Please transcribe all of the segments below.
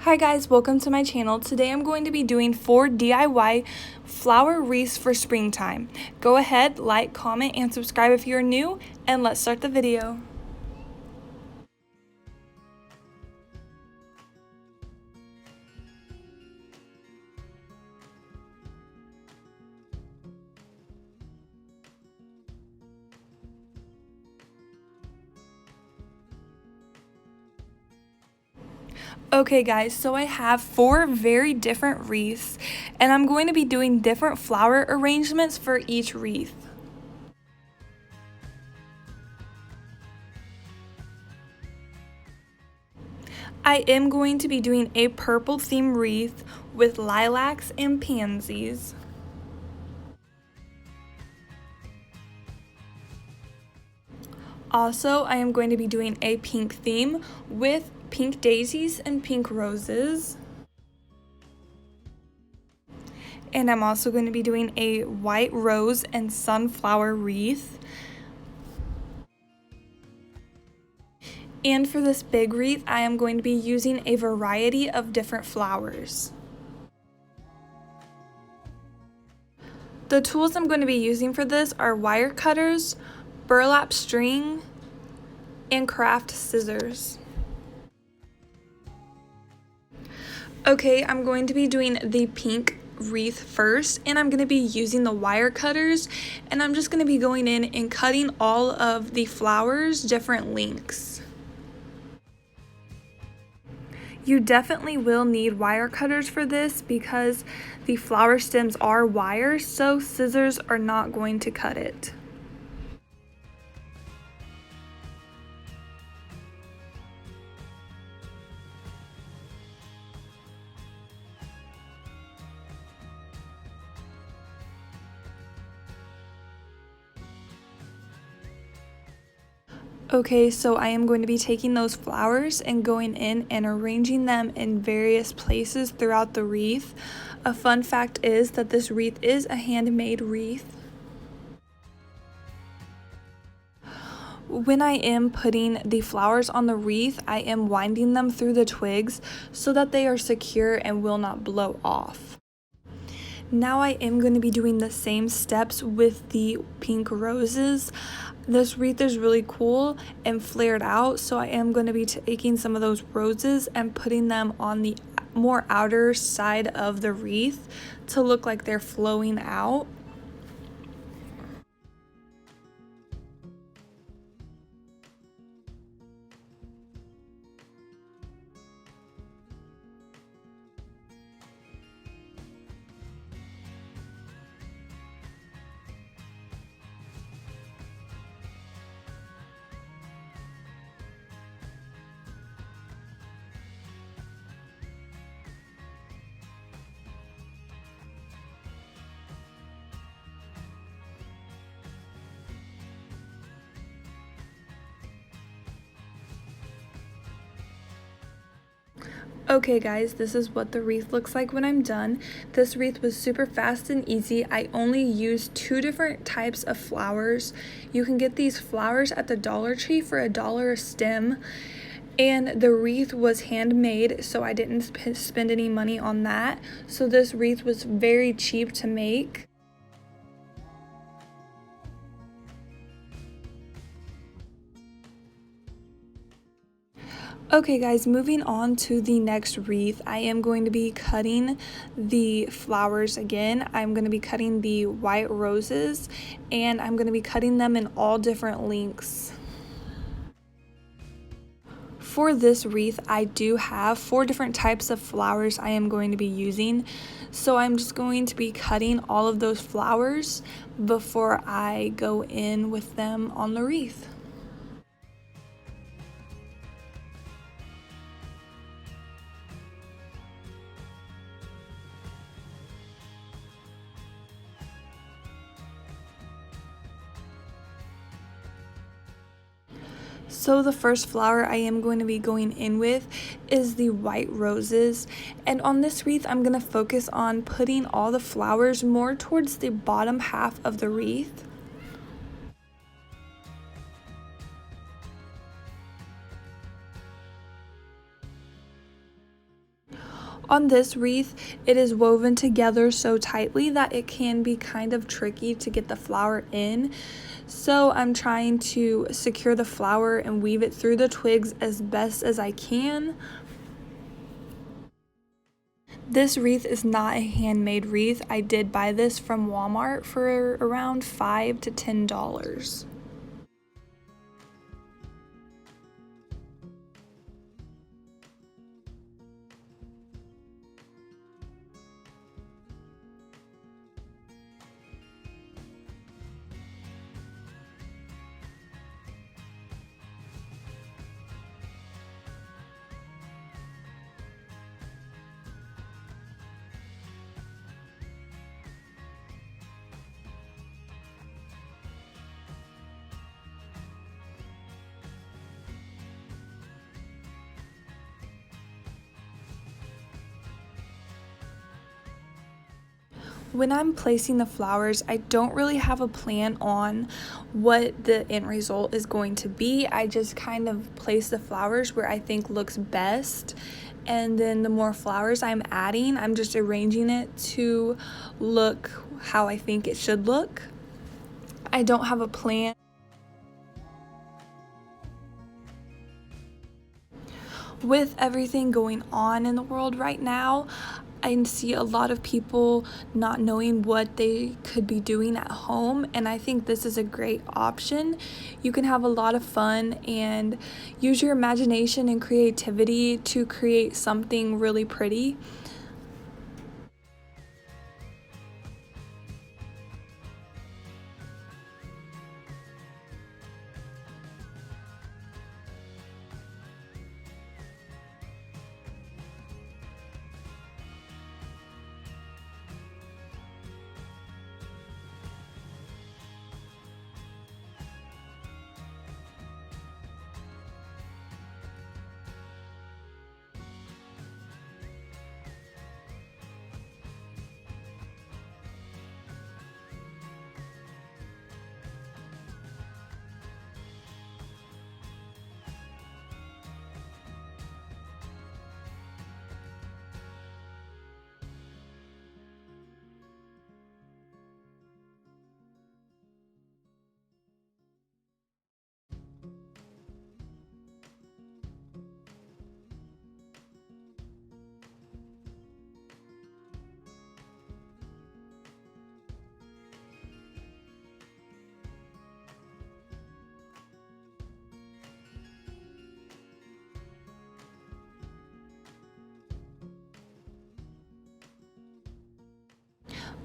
Hi guys, welcome to my channel. Today I'm going to be doing 4 DIY flower wreaths for springtime. Go ahead, like, comment, and subscribe if you're new, and let's start the video. Okay guys, so I have 4 very different wreaths, and I'm going to be doing different flower arrangements for each wreath. I am going to be doing a purple theme wreath with lilacs and pansies. Also, I am going to be doing a pink theme with pink daisies and pink roses. And I'm also going to be doing a white rose and sunflower wreath. And for this big wreath, I am going to be using a variety of different flowers. The tools I'm going to be using for this are wire cutters, burlap string, and craft scissors. Okay, I'm going to be doing the pink wreath first, and I'm going to be using the wire cutters, and I'm just going to be going in and cutting all of the flowers different lengths. You definitely will need wire cutters for this because the flower stems are wire, so scissors are not going to cut it. Okay, so I am going to be taking those flowers and going in and arranging them in various places throughout the wreath. A fun fact is that this wreath is a handmade wreath. When I am putting the flowers on the wreath, I am winding them through the twigs so that they are secure and will not blow off. Now I am going to be doing the same steps with the pink roses. This wreath is really cool and flared out, so I am going to be taking some of those roses and putting them on the more outer side of the wreath to look like they're flowing out. Okay guys, this is what the wreath looks like when I'm done. This wreath was super fast and easy. I only used 2 different types of flowers. You can get these flowers at the Dollar Tree for $1 a stem. And the wreath was handmade, so I didn't spend any money on that. So this wreath was very cheap to make. Okay guys, moving on to the next wreath, I am going to be cutting the flowers again. I'm going to be cutting the white roses, and I'm going to be cutting them in all different lengths. For this wreath, I do have 4 different types of flowers I am going to be using, so I'm just going to be cutting all of those flowers before I go in with them on the wreath. So the first flower I am going to be going in with is the white roses, and on this wreath I'm going to focus on putting all the flowers more towards the bottom half of the wreath. On this wreath, it is woven together so tightly that it can be kind of tricky to get the flower in. So I'm trying to secure the flower and weave it through the twigs as best as I can. This wreath is not a handmade wreath. I did buy this from Walmart for around $5 to $10. When I'm placing the flowers, I don't really have a plan on what the end result is going to be. I just kind of place the flowers where I think looks best. And then the more flowers I'm adding, I'm just arranging it to look how I think it should look. I don't have a plan. With everything going on in the world right now, I see a lot of people not knowing what they could be doing at home, and I think this is a great option. You can have a lot of fun and use your imagination and creativity to create something really pretty.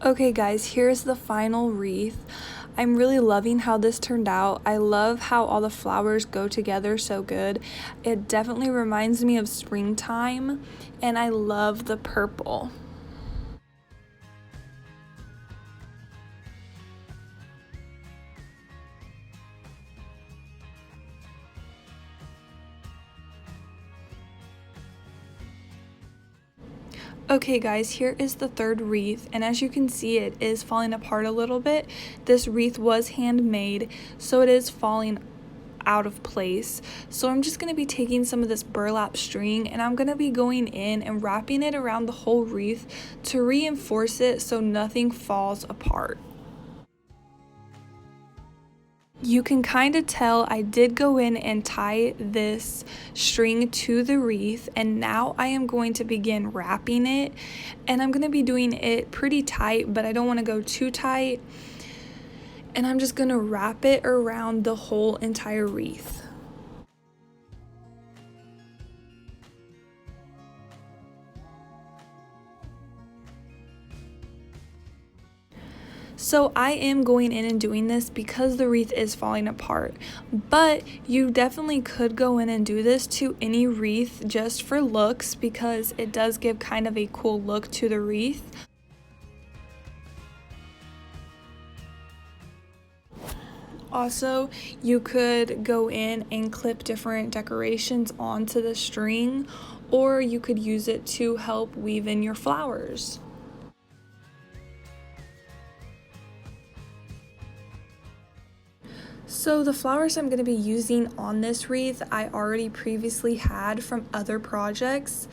Okay guys, here's the final wreath. I'm really loving how this turned out. I love how all the flowers go together so good. It definitely reminds me of springtime, and I love the purple. Okay guys, here is the third wreath, and as you can see, it is falling apart a little bit. This wreath was handmade, so it is falling out of place. So I'm just going to be taking some of this burlap string, and I'm going to be going in and wrapping it around the whole wreath to reinforce it so nothing falls apart. You can kind of tell I did go in and tie this string to the wreath, and now I am going to begin wrapping it, and I'm going to be doing it pretty tight, but I don't want to go too tight, and I'm just going to wrap it around the whole entire wreath. So I am going in and doing this because the wreath is falling apart, but you definitely could go in and do this to any wreath just for looks, because it does give kind of a cool look to the wreath. Also, you could go in and clip different decorations onto the string, or you could use it to help weave in your flowers. So the flowers I'm going to be using on this wreath I already previously had from other projects.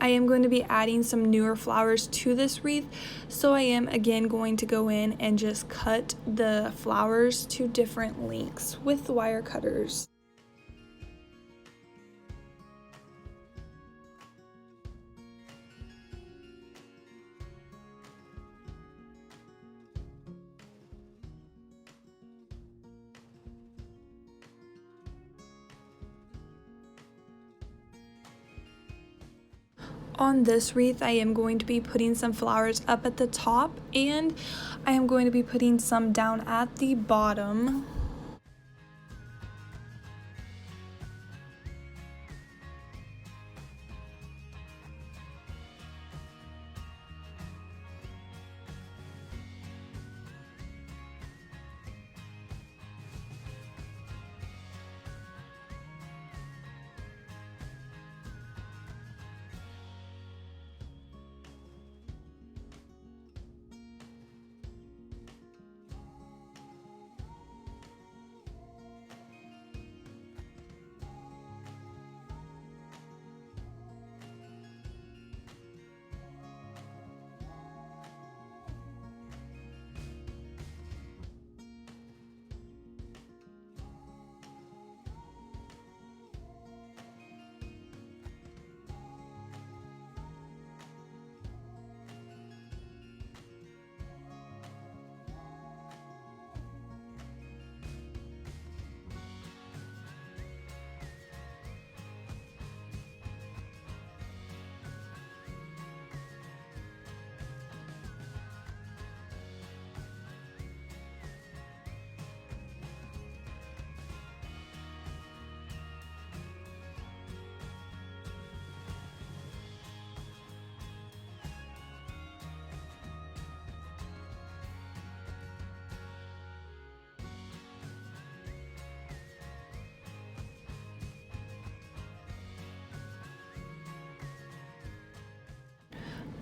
I am going to be adding some newer flowers to this wreath, so I am again going to go in and just cut the flowers to different lengths with the wire cutters. On this wreath, I am going to be putting some flowers up at the top, and I am going to be putting some down at the bottom.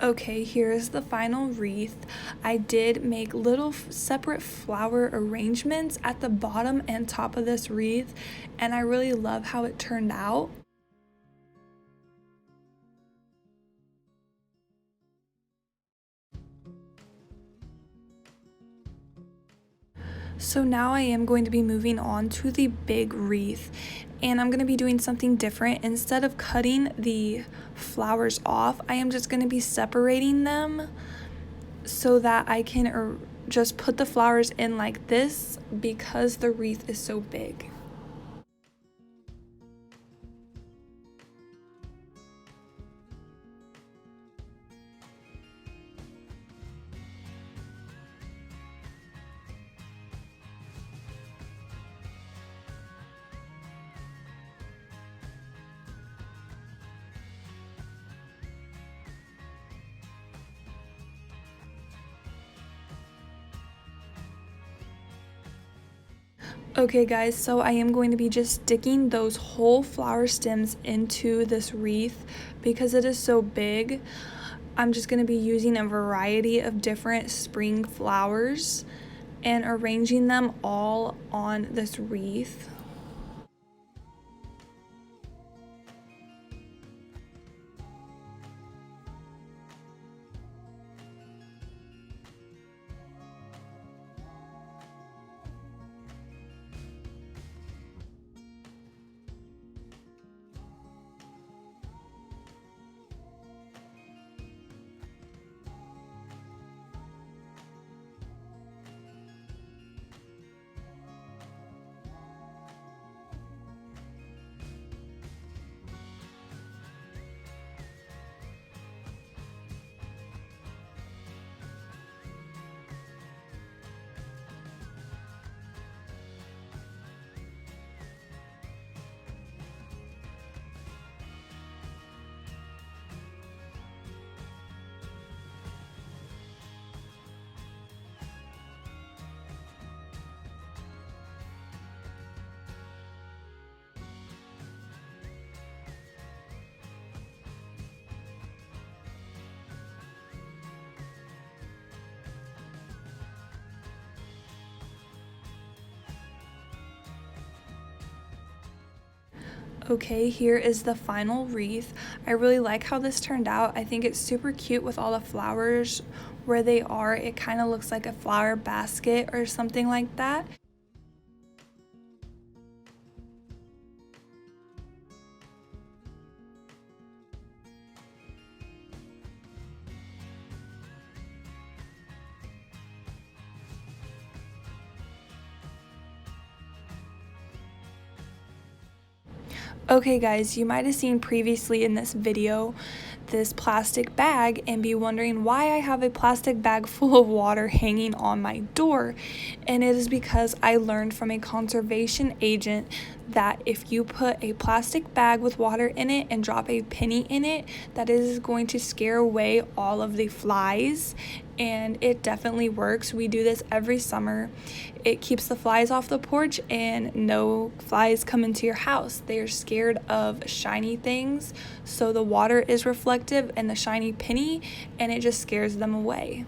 Okay, here is the final wreath. I did make little separate flower arrangements at the bottom and top of this wreath, and I really love how it turned out. So now I am going to be moving on to the big wreath, and I'm going to be doing something different. Instead of cutting the flowers off, I am just going to be separating them so that I can just put the flowers in like this because the wreath is so big. Okay guys, so I am going to be just sticking those whole flower stems into this wreath because it is so big. I'm just going to be using a variety of different spring flowers and arranging them all on this wreath. Okay, here is the final wreath. I really like how this turned out. I think it's super cute with all the flowers where they are. It kind of looks like a flower basket or something like that. Okay guys, you might have seen previously in this video this plastic bag and be wondering why I have a plastic bag full of water hanging on my door. And it is because I learned from a conservation agent that if you put a plastic bag with water in it and drop a penny in it, that is going to scare away all of the flies, and it definitely works. We do this every summer. It keeps the flies off the porch and no flies come into your house. They are scared of shiny things, so the water is reflective and the shiny penny, and it just scares them away.